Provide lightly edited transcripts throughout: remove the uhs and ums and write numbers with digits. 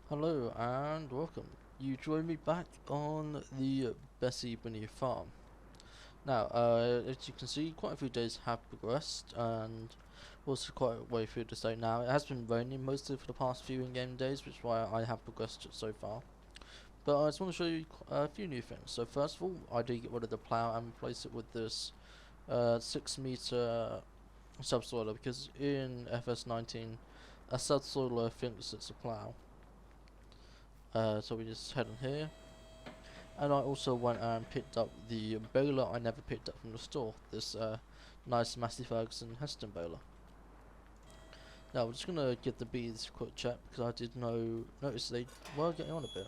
Hello and welcome. You join me back on the Bessy Bunny farm. Now, as you can see, quite a few days have progressed, and also quite a way through the day now. It has been raining mostly for the past few in-game days, which is why I have progressed so far. But I just want to show you a few new things. So first of all, I did get rid of the plough and replace it with this 6-meter subsoiler, because in FS19, a subsoiler thinks it's a plough. So we just head on here, and I also went and picked up the baler I never picked up from the store, this nice Massey Ferguson Heston baler. Now we're just gonna give the bees a quick check because I did notice they were getting on a bit.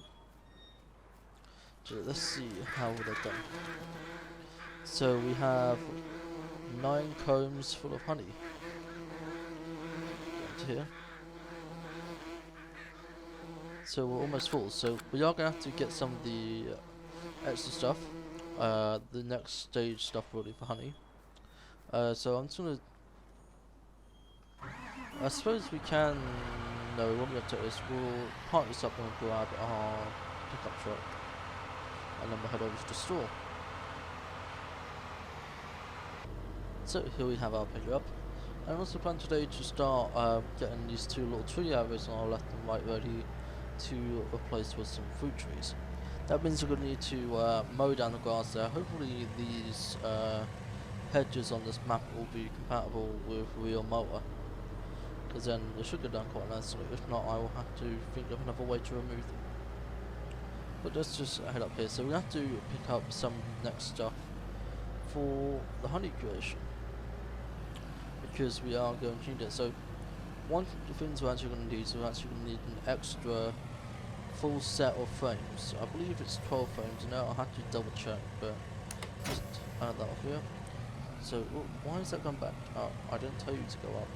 So let's see how they're done. So we have 9 combs full of honey. Get into here. So we're almost full, so we are going to have to get some of the extra stuff, the next stage stuff really for honey. So I'm just gonna, I suppose we can, no, what we're going to do is we'll park this up and grab our pickup truck, and then we'll head over to the store. So here we have our pickup, and also plan today to start getting these 2 little tree areas on our left and right ready to replace with some fruit trees. That means we're going to need to mow down the grass there. Hopefully these hedges on this map will be compatible with real mower, because then they should go down quite nicely. If not, I will have to think of another way to remove them. But let's just head up here. So we have to pick up some next stuff for the honey creation, because we are going to need it. So one of the things we're actually going to need is we're actually going to need an extra full set of frames. I believe it's 12 frames now. I'll have to double check, but just add that off here. So why is that gone back up? I didn't tell you to go up.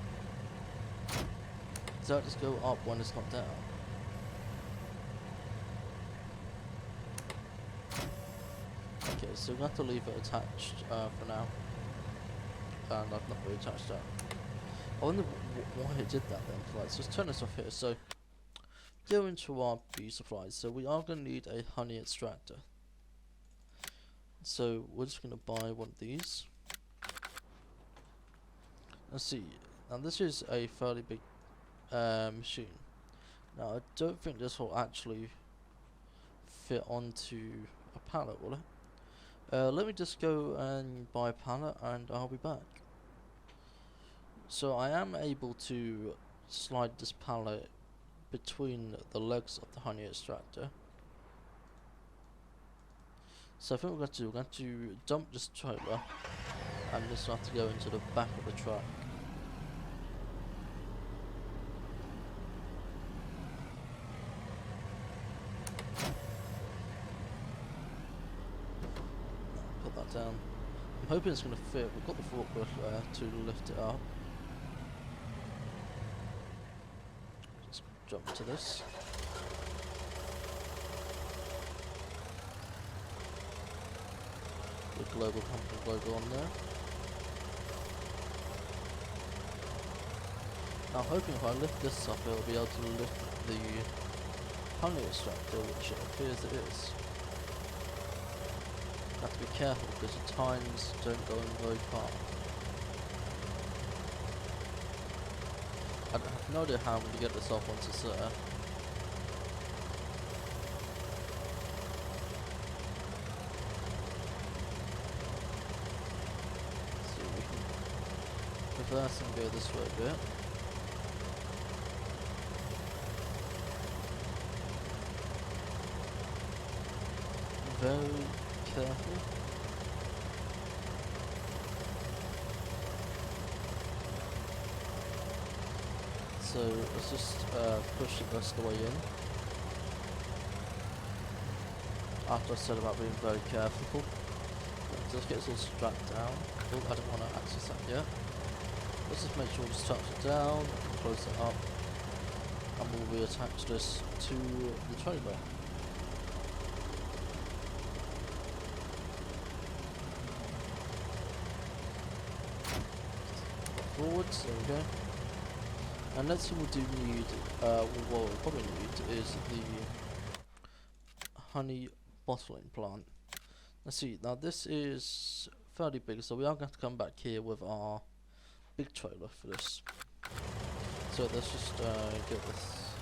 Does that just go up when it's not down? Okay, so we're going to have to leave it attached for now. And I've not really attached that. I wonder why it did that then. Let's just turn this off here. So go into our bee supplies. So we are going to need a honey extractor. So we're just going to buy one of these. Let's see. Now this is a fairly big machine. Now I don't think this will actually fit onto a pallet, will it? Let me just go and buy a pallet and I'll be back. So I am able to slide this pallet between the legs of the honey extractor. So I think we're going to dump this trailer and just have to go into the back of the truck. Put that down. I'm hoping it's going to fit. We've got the forklift there to lift it up. Just jump to this. The global company logo on there. Now I'm hoping if I lift this up it'll be able to lift the honey extractor, which it appears it is. Have to be careful because the tines don't go in very far. I have no idea how I'm going to get this off once it's there. See, we can reverse and go this way a bit. Very careful. So let's just push the rest of the way in. After I said about being very careful. Let's just get this all strapped down. Oh, I don't want to access that yet. Let's just make sure we strap it down, close it up, and we'll reattach this to the trailer. Forwards, there we go. And next thing we do need, what we'll probably need is the honey bottling plant. Let's see, now this is fairly big, so we are going to come back here with our big trailer for this. So let's just get this.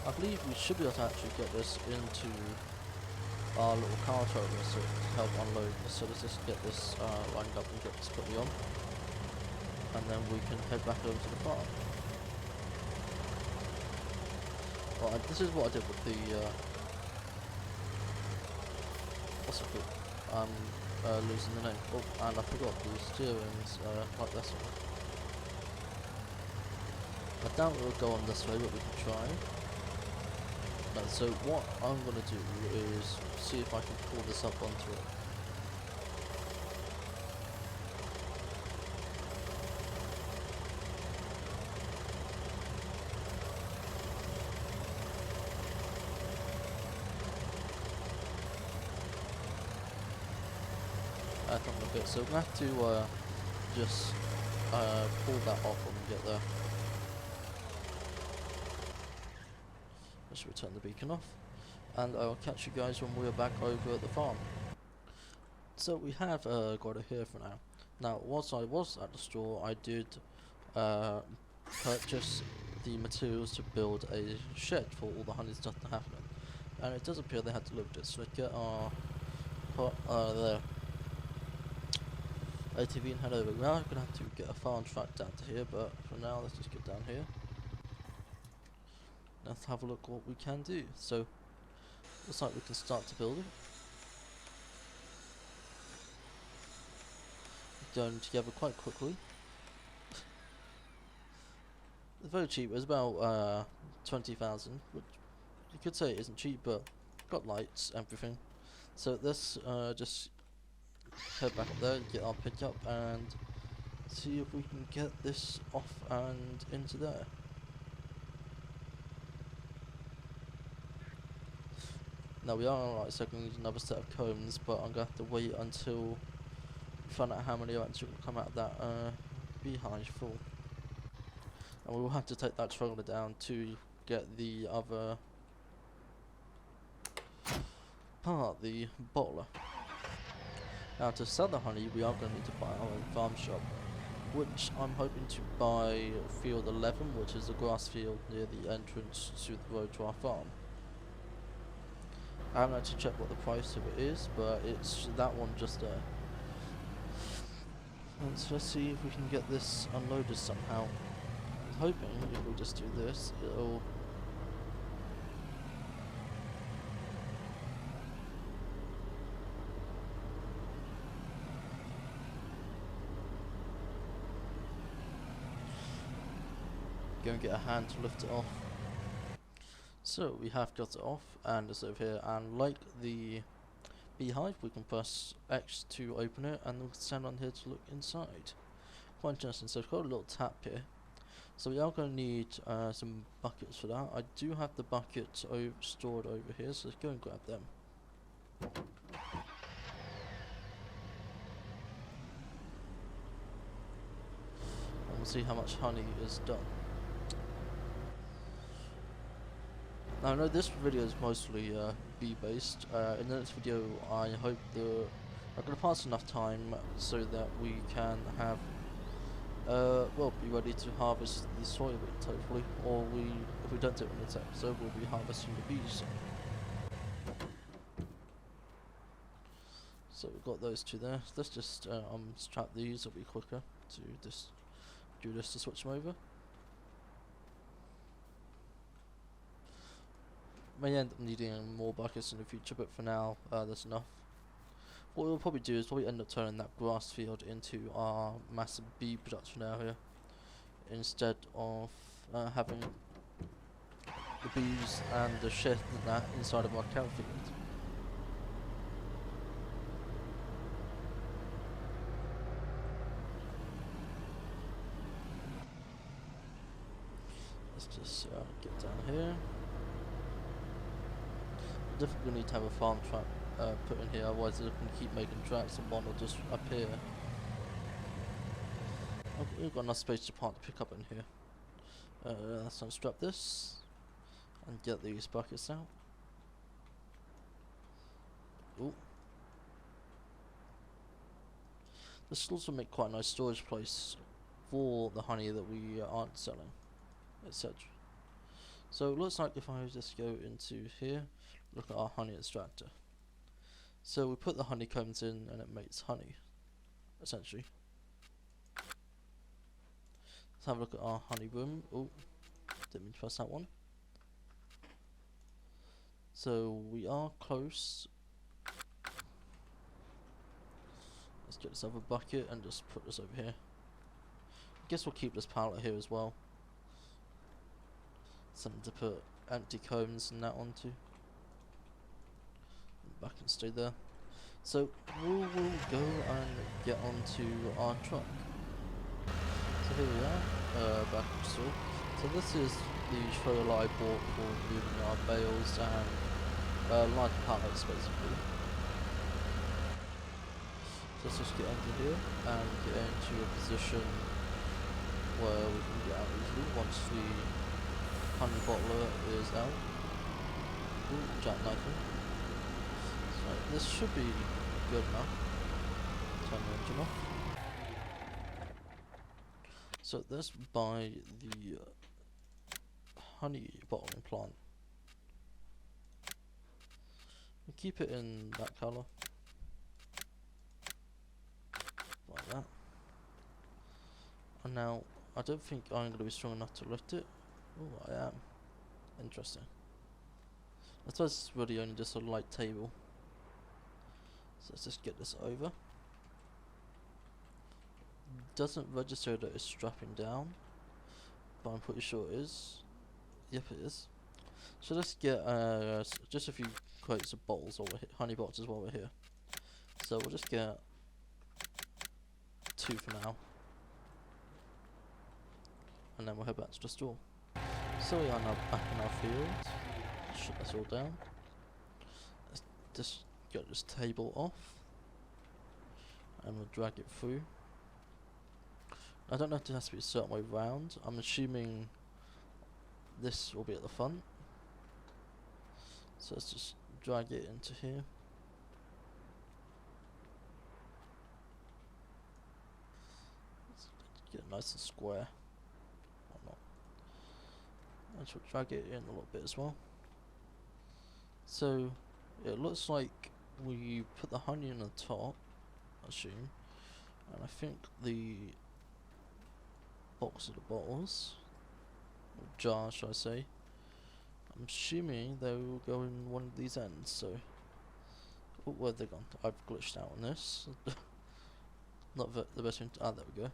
I believe we should be able to actually get this into our little car trailer so to help unload this. So let's just get this lined up and get this quickly on. And then we can head back over to the farm. Well, this is what I did with the what's it called? I'm losing the name. Oh, and I forgot the steering's like this one. I doubt it will go on this way, but we can try. No, so what I'm going to do is see if I can pull this up onto it. A bit, so we're going to have to just pull that off when we get there. Let's return the beacon off, and I'll catch you guys when we're back over at the farm. So we have got it here for now. Now, whilst I was at the store, I did purchase the materials to build a shed for all the honey stuff to happen in. And it does appear they had delivered it, so let's get our the ATV and head over. We are going to have to get a farm truck down to here, but for now let's just get down here. Let's have a look what we can do. So, looks like we can start to build it. Going together quite quickly. It's very cheap. It's about 20,000, which you could say it isn't cheap, but got lights, everything. So let's just head back up there, get our pickup, and see if we can get this off and into there. Now we are like so going to need another set of combs, but I'm going to have to wait until we find out how many are actually come out of that beehive full. And we will have to take that trailer down to get the other part, the bottler. Now to sell the honey, we are going to need to buy our own farm shop, which I'm hoping to buy field 11, which is the grass field near the entrance to the road to our farm. I haven't actually checked what the price of it is, but it's that one just there. And so let's see if we can get this unloaded somehow. I'm hoping if we just do this, it'll... go and get a hand to lift it off. So we have got it off, and it's over here, and like the beehive we can press X to open it, and we'll stand on here to look inside. Quite interesting. So we've got a little tap here, so we are going to need some buckets for that. I do have the buckets stored over here, so let's go and grab them. And we'll see how much honey is done. Now I know this video is mostly bee based. In the next video I hope I'm going to pass enough time so that we can have well, be ready to harvest the soy beans hopefully, or if we don't do it in this episode, we'll be harvesting the bees. So we've got those two there. Let's just strap these, it'll be quicker to just do this to switch them over. May end up needing more buckets in the future, but for now there's enough. What we'll probably do is probably end up turning that grass field into our massive bee production area, instead of having the bees and the shed and that inside of our cow field. Let's just get down here. Definitely need to have a farm truck put in here, otherwise they're going to keep making tracks and one will just appear. we've got enough space to park the pickup in here. Let's unstrap this and get these buckets out. Ooh. This will also make quite a nice storage place for the honey that we aren't selling, etc. So it looks like if I just go into here, look at our honey extractor. So we put the honeycombs in and it makes honey, essentially. Let's have a look at our honey room. Oh, didn't mean to press that one. So we are close. Let's get this other bucket and just put this over here. I guess we'll keep this pallet here as well. Something to put empty combs and that onto. Back and stay there. So we will go and get onto our truck. So here we are, back in store. So this is the trailer I bought for moving our bales and large pallets basically. So let's just get into here and get into a position where we can get out easily once the honey bottler is out. Ooh, jackknifing. So this should be good enough. Turn the engine off. So let's buy the honey bottling plant. We keep it in that colour. Like that. And now, I don't think I'm going to be strong enough to lift it. Oh, I am. Interesting. I suppose it's really only just a light table. So let's just get this over. Doesn't register that it's strapping down, but I'm pretty sure it is. Yep, it is. So let's get just a few crates of bottles while we're honey boxes while we're here. So we'll just get 2 for now, and then we'll head back to the store. So we are now back in our field. Shut this all down. Let's just get this table off, and we'll drag it through. I don't know if it has to be a certain way round. I'm assuming this will be at the front. So let's just drag it into here. Let's get it nice and square. Or not. And we'll drag it in a little bit as well. So it looks like we put the honey in the top, I assume. And I think the box of the bottles, or jars should I say, I'm assuming they will go in one of these ends. So, oh, where they gone? I've glitched out on this. Not the best thing to, there we go.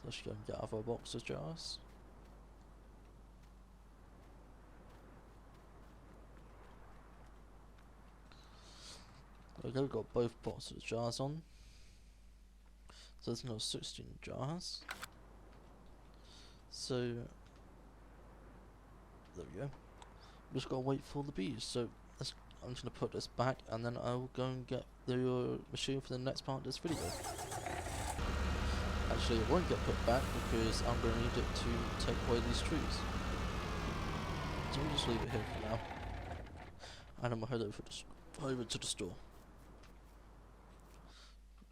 Let's go and get our box of jars. There we go, we've got both boxes of jars on. So there's no 16 jars. So there we go. Just gotta wait for the bees. So I'm just gonna put this back, and then I will go and get the machine for the next part of this video. Actually, it won't get put back because I'm gonna need it to take away these trees. So we'll just leave it here for now, and then we'll head over to the store.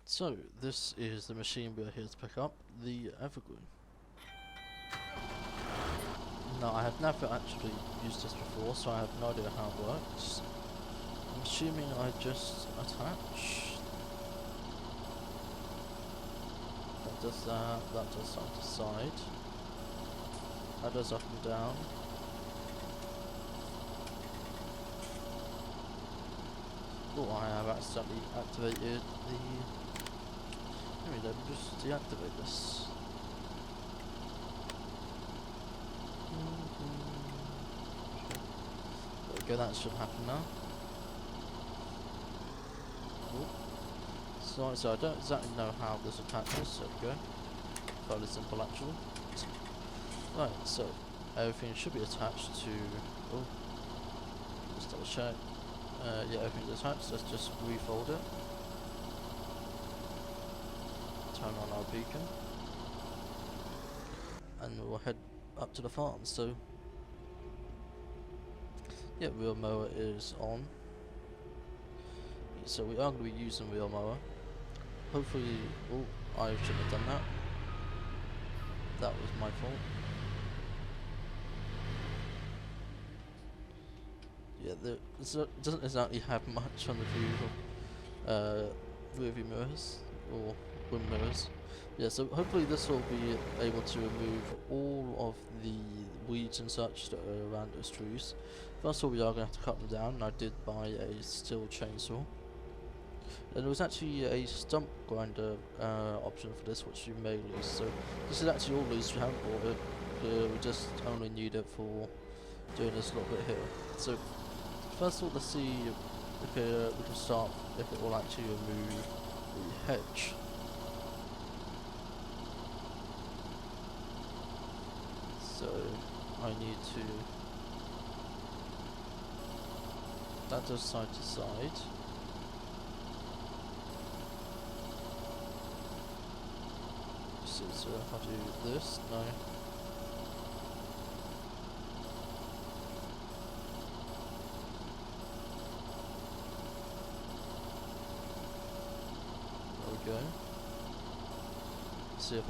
So this is the machine we are here to pick up, the Evergreen. Now I have never actually used this before, so I have no idea how it works. I'm assuming I just attach. That does that, that does side to side. That does up and down. Oh, I have accidentally activated the... Maybe let me just deactivate this. There we go, that should happen now. Ooh. So I don't exactly know how this attaches, there we go. Fairly simple actually. Right, so everything should be attached to... Oh, just double check. Yeah, everything's attached, let's just refold it. Turn on our beacon. and we'll head up to the farm. So yeah, wheel mower is on. So we are going to be using wheel mower. Hopefully, oh, I shouldn't have done that. That was my fault. Yeah, it doesn't exactly have much on the rearview mirrors or wind mirrors. Yeah, so hopefully this will be able to remove all of the weeds and such that are around those trees. First of all, we are going to have to cut them down, and I did buy a steel chainsaw. And there was actually a stump grinder option for this, which you may lose. So this is actually all loose. We haven't bought it. We just only need it for doing this little bit here. So first of all, let's see if we can start if it will actually remove the hedge. So I need to. That does side to side. So how to do this? No. There we go. Let's see if I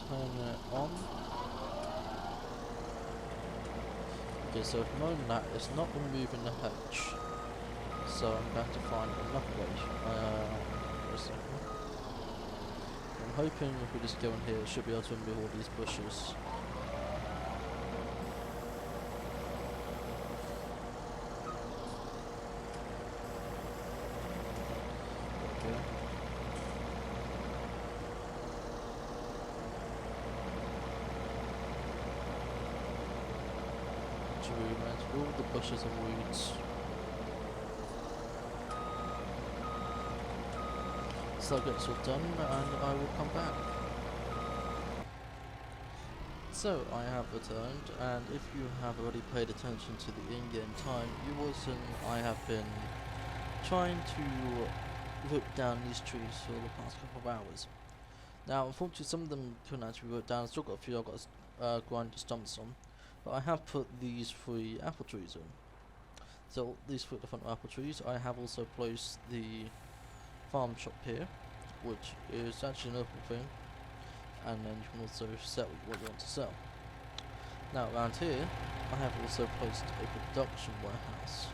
turn it on. Okay, so at the moment that is not removing the hedge. So I'm going to find another way. For a second. I'm hoping if we just go in here, it should be able to remove all these bushes. Okay. To remove all the bushes and weeds. So I'll get this all done and I will come back. So I have returned, and if you have already paid attention to the in-game time, you will see I have been trying to rip down these trees for the past couple of hours. Now unfortunately some of them couldn't actually be ripped down. I've still got a few I've got grinder stumps on, but I have put these 3 apple trees in. So these 3 different apple trees. I have also placed the farm shop here, which is actually an open thing, and then you can also sell what you want to sell. Now around here I have also placed a production warehouse.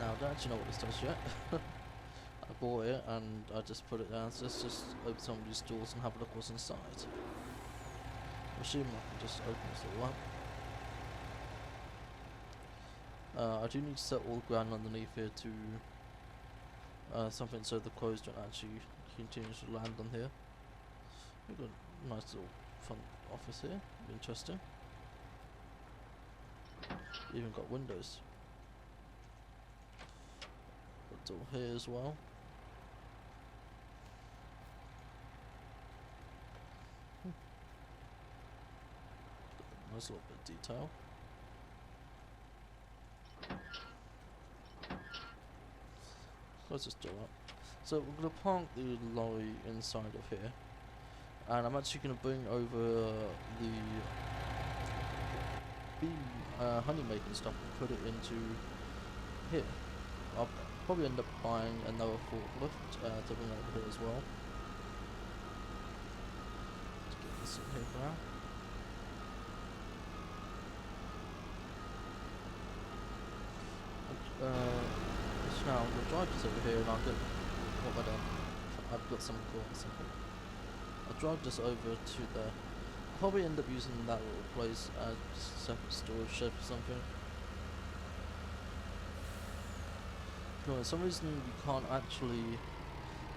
Now I don't actually know what this does yet. I bought it and I just put it down, so let's just open some of these doors and have a look what's inside. I'm assuming I can just open this all up. I do need to set all the ground underneath here to something so the crows don't actually continue to land on here. We've got a nice little front office here, interesting. Even got windows. Got a door here as well. Nice little bit of detail. Close this door up. So we're going to park the lorry inside of here, and I'm actually going to bring over the beam honey making stuff and put it into here. I'll probably end up buying another forklift to bring over here as well. Let's get this in here for now. Now I'm going to drive this over here and I'll get, what have I done? I've got some corn or something. I'll drive this over to there. I'll probably end up using that little place as a separate storage shed or something. No, for some reason you can't actually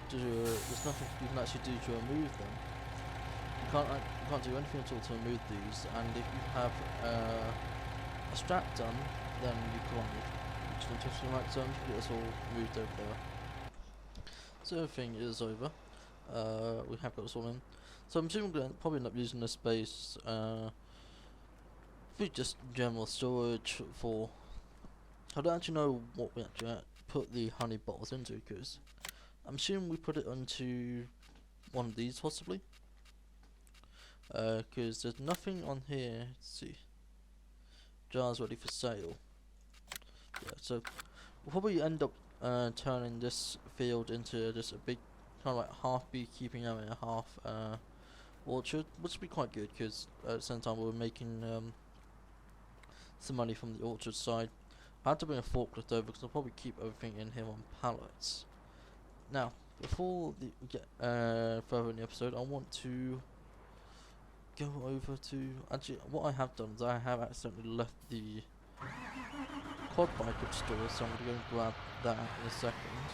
do, there's nothing you can actually do to remove them. You can't do anything at all to remove these, and if you have a strap done, then you can't. Interesting, right, so I'm just get this all moved over there. So everything is over. We have got this all in. So I'm assuming we're going to probably end up using this space for just general storage for. I don't actually know what we actually put the honey bottles into, because I'm assuming we put it onto one of these possibly, because there's nothing on here. Let's see, jars ready for sale. Yeah, so we'll probably end up turning this field into just a big kind of like half beekeeping area, half orchard, which would be quite good because at the same time we're making some money from the orchard side. I had to bring a forklift over because I'll probably keep everything in here on pallets. Now, before we get further in the episode, I want to go over to... Actually, what I have done is I have accidentally left the quad bike at store, so I'm going to go and grab that in a second.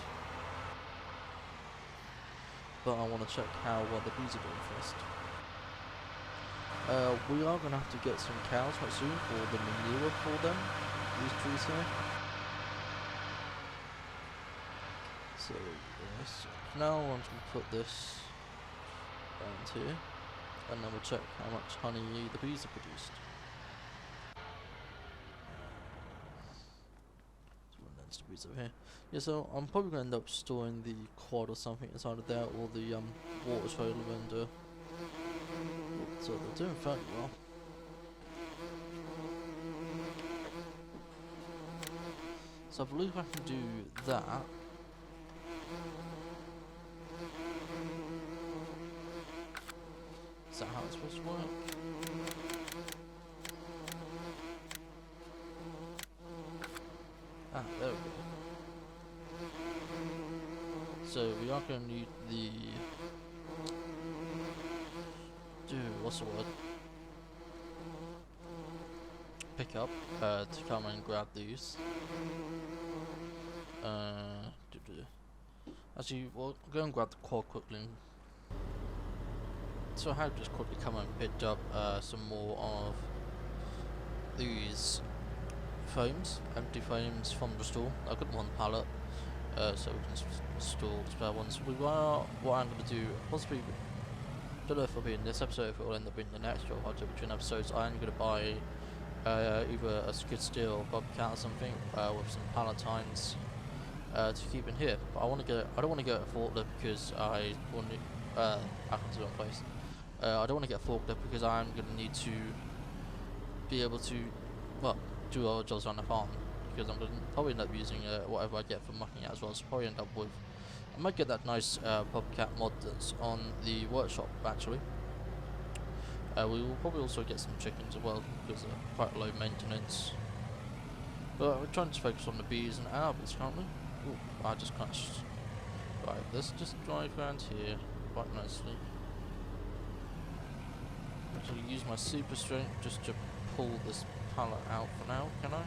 But I want to check how well the bees are doing first. We are going to have to get some cows quite soon for the manure for them, these trees here. So, yes. Now I want to put this around here, and then we'll check how much honey the bees have produced. So that's the bees over here. Yeah, so I'm probably going to end up storing the quad or something inside of there, or the water trailer, and so they're doing fairly well. So I believe I can do that. Is that how it's supposed to work? Ah, there we go. So we are going to need the... what's the word? Pick up to come and grab these. Actually, we'll go and grab the quad quickly. So I have just quickly come and picked up some more of these frames, empty frames from the store. I've got one pallet, so we can store the spare ones. What I'm going to do, possibly, don't know if it'll be in this episode, if it will end up being the next, or I'll do between episodes. I'm going to buy either a skid steer or bobcat or something with some palatines to keep in here. But I don't want to get a forklift because I want to. I can do it in place. I don't want to get a forklift because I'm going to need to be able to, well, do other jobs on the farm, because I'm going to probably end up using whatever I get for mucking out as well. So probably end up with, I might get that nice bobcat mod that's on the workshop actually. We will probably also get some chickens as well because they're quite low maintenance. But we're trying to focus on the bees and owls currently. Ooh, I just crashed. Right, let's just drive around here quite nicely. Actually use my super strength just to pull this pallet out for now, can I?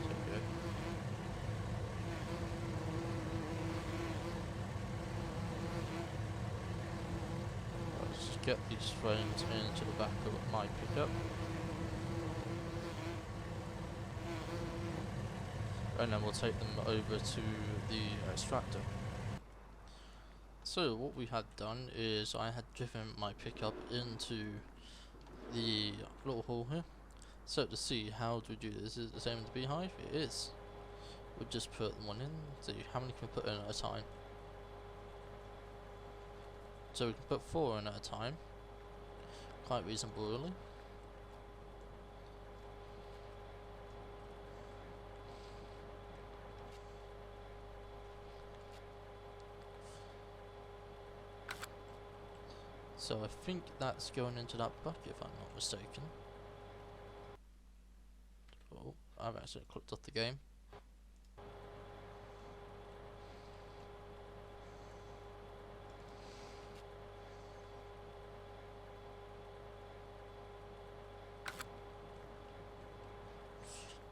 There we go. Let's just get these frames into the back of my pickup. And then we'll take them over to the extractor. So what we had done is I had driven my pickup into the little hole here. So to see how do we do this, is it the same as the beehive? It is. We'll just put one in, see how many can we put in at a time. So we can put 4 in at a time. Quite reasonable really. So I think that's going into that bucket if I'm not mistaken. Oh, I've actually clicked off the game.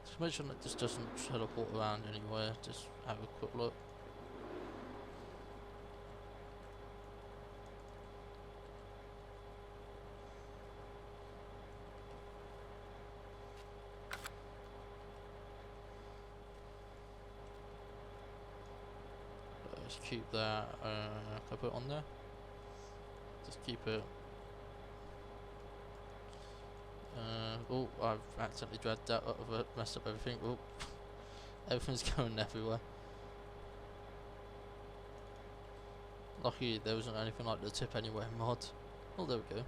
Just make sure that this doesn't teleport around anywhere, just have a quick look. Just keep that, can I put it on there? Just keep it. Oh, I've accidentally dragged that out of it, messed up everything. Oh, everything's going everywhere. Lucky there wasn't anything like the tip anywhere mod. Oh, there we go.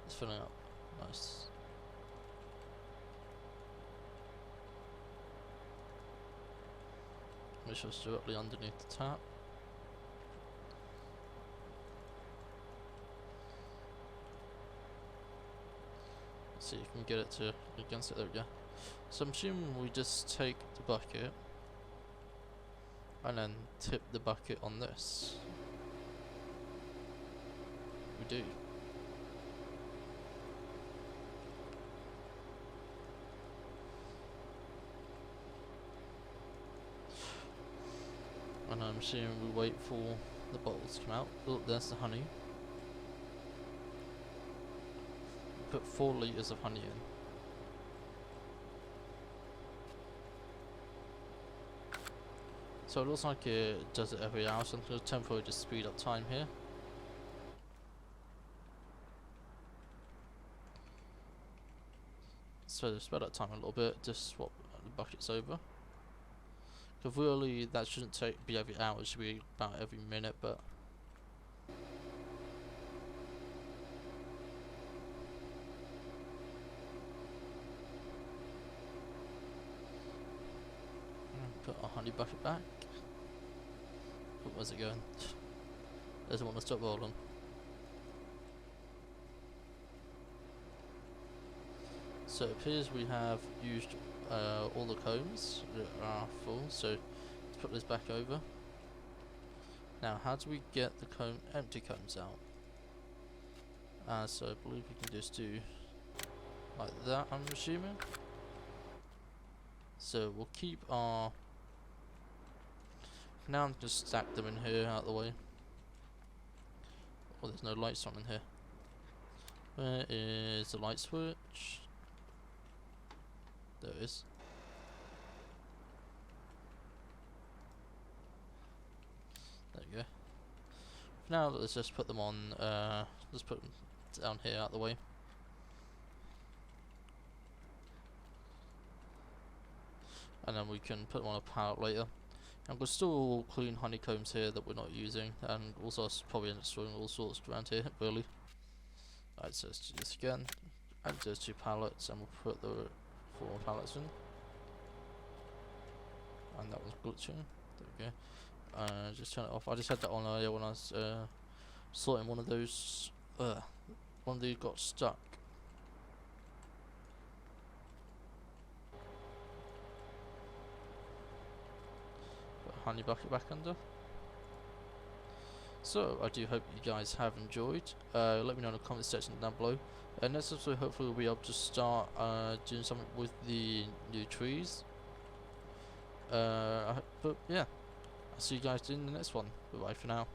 It's filling up. Nice. Make sure it's directly underneath the tap. Let's see if you can get it to against it. There we go. So I'm assuming we just take the bucket and then tip the bucket on this. We do. And I'm assuming we wait for the bottles to come out. Look, there's the honey. Put 4 litres of honey in. So it looks like it does it every hour, so I'm going to temporarily just speed up time here. So sped up time a little bit, just swap the buckets over. Because really that shouldn't be every hour, it should be about every minute, but put our honey bucket back. Where's it going? Doesn't want to stop rolling. So it appears we have used all the combs that are full, so let's put this back over. Now how do we get the empty combs out? So I believe we can just do like that, I'm assuming. So we'll keep our... Now I'm just stack them in here out of the way. Oh, there's no lights on in here. Where is the light switch? There it is. There you go. For now, let's just put them on. Let's put them down here out of the way. And then we can put them on a pallet later. And we're still clean honeycombs here that we're not using, and also probably end up storing all sorts around here, really. Alright, so let's do this again. Add those 2 pallets, and we'll put the 4 pallets in. And that was glitching. There we go. Just turn it off. I just had that on earlier when I was sorting one of those. One of these got stuck. Honey bucket back under. So I do hope you guys have enjoyed. Let me know in the comment section down below. Next episode hopefully we'll be able to start doing something with the new trees. But yeah, I'll see you guys in the next one. Bye bye for now.